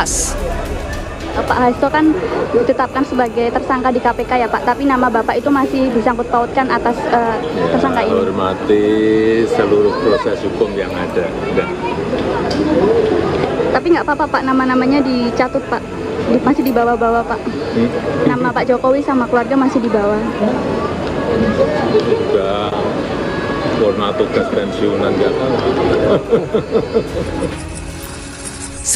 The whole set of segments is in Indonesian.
jelas. Pak Hasto kan ditetapkan sebagai tersangka di KPK ya Pak, tapi nama Bapak itu masih disangkut pautkan atas tersangka ini. Hormati seluruh proses hukum yang ada. Tapi nggak apa-apa Pak, nama-namanya dicatut Pak, masih dibawa-bawa Pak. Nama Pak Jokowi sama keluarga masih dibawa. Sudah format tugas pensiunan nggak tahu.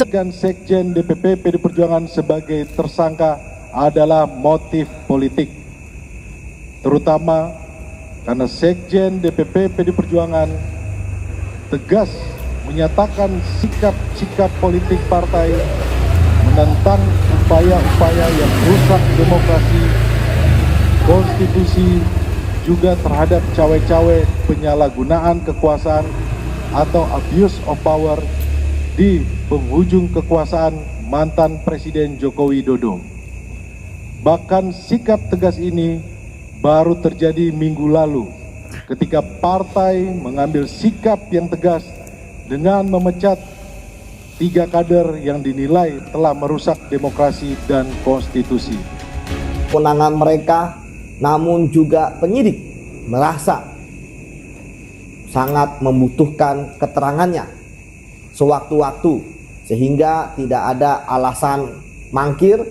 Dan Sekjen DPP PD Perjuangan sebagai tersangka adalah motif politik, terutama karena Sekjen DPP PD Perjuangan tegas menyatakan sikap-sikap politik partai menentang upaya-upaya yang merusak demokrasi, konstitusi, juga terhadap cawe-cawe penyalahgunaan kekuasaan atau abuse of power di penghujung kekuasaan mantan Presiden Joko Widodo. Bahkan sikap tegas ini baru terjadi minggu lalu ketika partai mengambil sikap yang tegas dengan memecat 3 kader yang dinilai telah merusak demokrasi dan konstitusi. Kewenangan mereka, namun juga penyidik merasa sangat membutuhkan keterangannya sewaktu-waktu, sehingga tidak ada alasan mangkir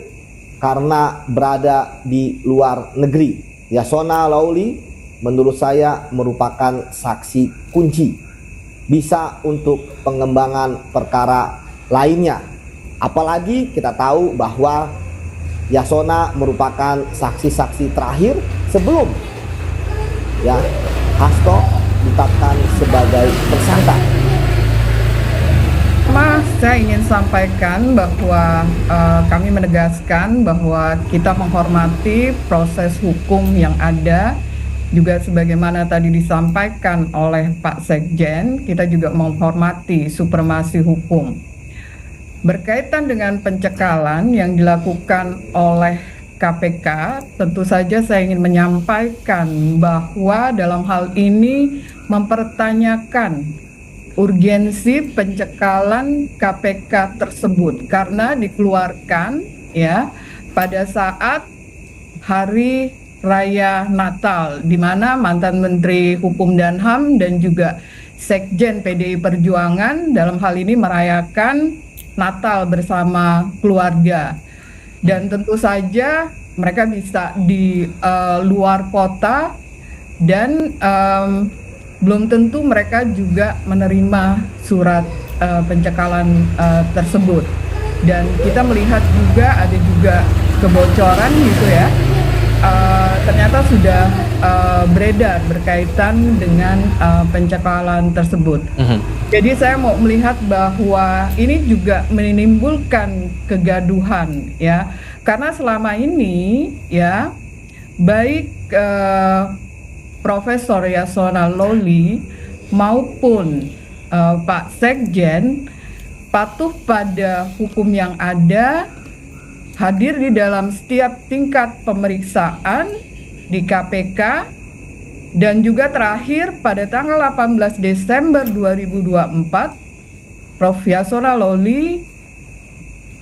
karena berada di luar negeri. Yasona Lawli menurut saya merupakan saksi kunci, bisa untuk pengembangan perkara lainnya. Apalagi kita tahu bahwa Yasona merupakan saksi-saksi terakhir sebelum Hasto ditetapkan sebagai tersangka. Saya ingin sampaikan bahwa kami menegaskan bahwa kita menghormati proses hukum yang ada, juga sebagaimana tadi disampaikan oleh Pak Sekjen, kita juga menghormati supremasi hukum. Berkaitan dengan pencekalan yang dilakukan oleh KPK, tentu saja saya ingin menyampaikan bahwa dalam hal ini mempertanyakan urgensi pencekalan KPK tersebut karena dikeluarkan pada saat hari Raya Natal, di mana mantan Menteri Hukum dan HAM dan juga Sekjen PDI Perjuangan dalam hal ini merayakan Natal bersama keluarga. Dan tentu saja mereka bisa di luar kota dan belum tentu mereka juga menerima surat pencekalan tersebut. Dan kita melihat juga ada juga kebocoran gitu ya. Ternyata sudah beredar berkaitan dengan pencekalan tersebut. Jadi saya mau melihat bahwa ini juga menimbulkan kegaduhan ya. Karena selama ini baik Profesor Yasona Lawli maupun Pak Sekjen patuh pada hukum yang ada, hadir di dalam setiap tingkat pemeriksaan di KPK, dan juga terakhir pada tanggal 18 Desember 2024 Prof. Yasona Lawli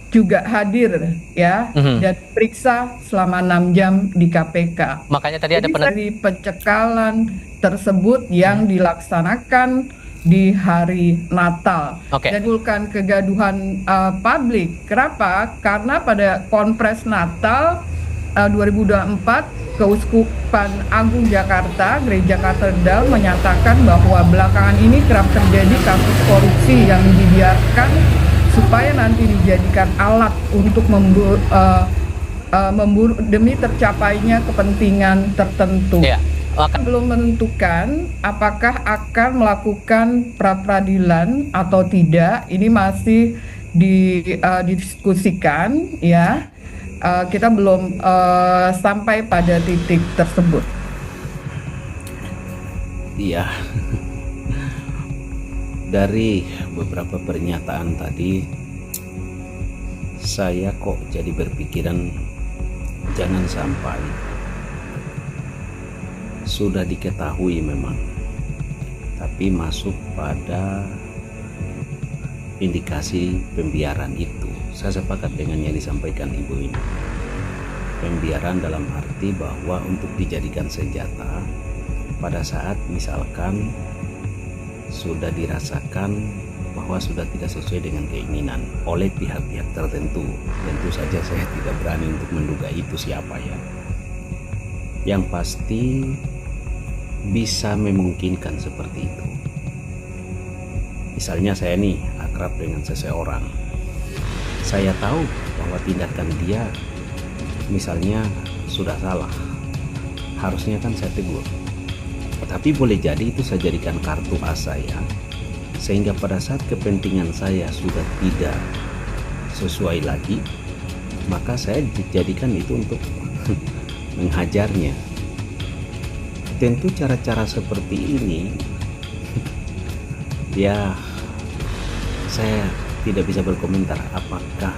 juga hadir dan periksa selama 6 jam di KPK. Makanya tadi ada dari pencekalan tersebut yang dilaksanakan di hari Natal. Dan menimbulkan kegaduhan publik. Kenapa? Karena pada Konpres Natal 2024 Keuskupan Agung Jakarta, Gereja Katedral menyatakan bahwa belakangan ini kerap terjadi kasus korupsi yang dibiarkan supaya nanti dijadikan alat untuk memburu demi tercapainya kepentingan tertentu. Belum menentukan apakah akan melakukan pra-peradilan atau tidak. Ini masih didiskusikan ya. Kita belum sampai pada titik tersebut. Iya. Dari beberapa pernyataan tadi, saya kok jadi berpikiran jangan sampai sudah diketahui memang, tapi masuk pada indikasi pembiaran itu, saya sepakat dengan yang disampaikan Ibu ini. Pembiaran dalam arti bahwa untuk dijadikan senjata pada saat misalkan sudah dirasakan bahwa sudah tidak sesuai dengan keinginan oleh pihak-pihak tertentu. Tentu saja saya tidak berani untuk menduga itu siapa ya. Yang pasti bisa memungkinkan seperti itu. Misalnya saya nih akrab dengan seseorang, saya tahu bahwa tindakan dia misalnya sudah salah, harusnya kan saya tegur. Tapi boleh jadi itu saya jadikan kartu as saya, sehingga pada saat kepentingan saya sudah tidak sesuai lagi, maka saya jadikan itu untuk menghajarnya. Tentu cara-cara seperti ini ya saya tidak bisa berkomentar apakah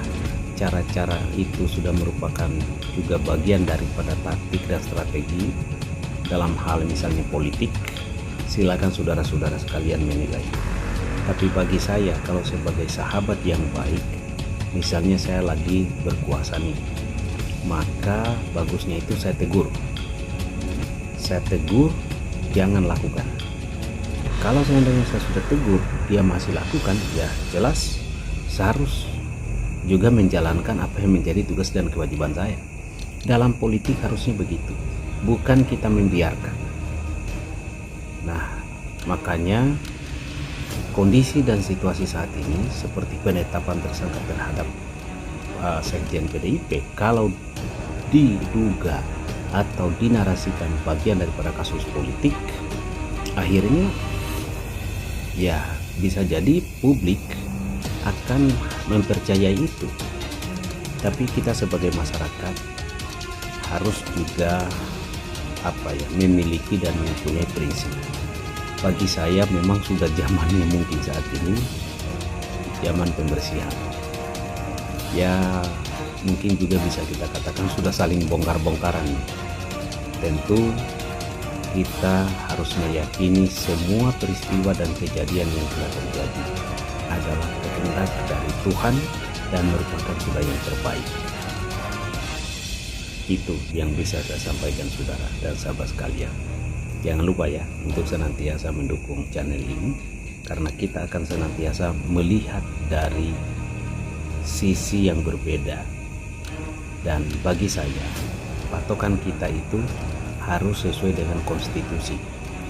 cara-cara itu sudah merupakan juga bagian daripada taktik dan strategi dalam hal misalnya politik. Silakan saudara-saudara sekalian menilai. Tapi bagi saya, kalau sebagai sahabat yang baik, misalnya saya lagi berkuasa nih, maka bagusnya itu saya tegur. Saya tegur, jangan lakukan. Kalau seandainya saya sudah tegur, dia masih lakukan, ya jelas saya harus juga menjalankan apa yang menjadi tugas dan kewajiban saya. Dalam politik harusnya begitu, bukan kita membiarkan. Nah, makanya kondisi dan situasi saat ini seperti penetapan tersangka terhadap Sekjen PDIP, kalau diduga atau dinarasikan bagian daripada kasus politik, akhirnya ya bisa jadi publik akan mempercayai itu. Tapi kita sebagai masyarakat harus juga memiliki dan mempunyai prinsip. Bagi saya memang sudah zamannya mungkin saat ini zaman pembersihan. Ya mungkin juga bisa kita katakan sudah saling bongkar-bongkaran. Tentu kita harus meyakini semua peristiwa dan kejadian yang telah terjadi adalah kehendak dari Tuhan dan merupakan sudah yang terbaik. Itu yang bisa saya sampaikan saudara dan sahabat sekalian. Jangan lupa ya untuk senantiasa mendukung channel ini, karena kita akan senantiasa melihat dari sisi yang berbeda. Dan bagi saya, patokan kita itu harus sesuai dengan konstitusi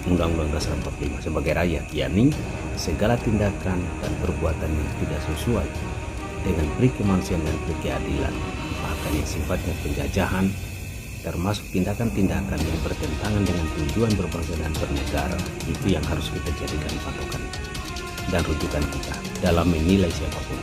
Undang-Undang Dasar 45 sebagai rakyat, yakni segala tindakan dan perbuatan yang tidak sesuai dengan peri kemanusiaan dan peri keadilan, bahkan yang sifatnya penjajahan, termasuk tindakan-tindakan yang bertentangan dengan tujuan berbangsa dan bernegara, itu yang harus kita jadikan patokan dan rujukan kita dalam menilai siapapun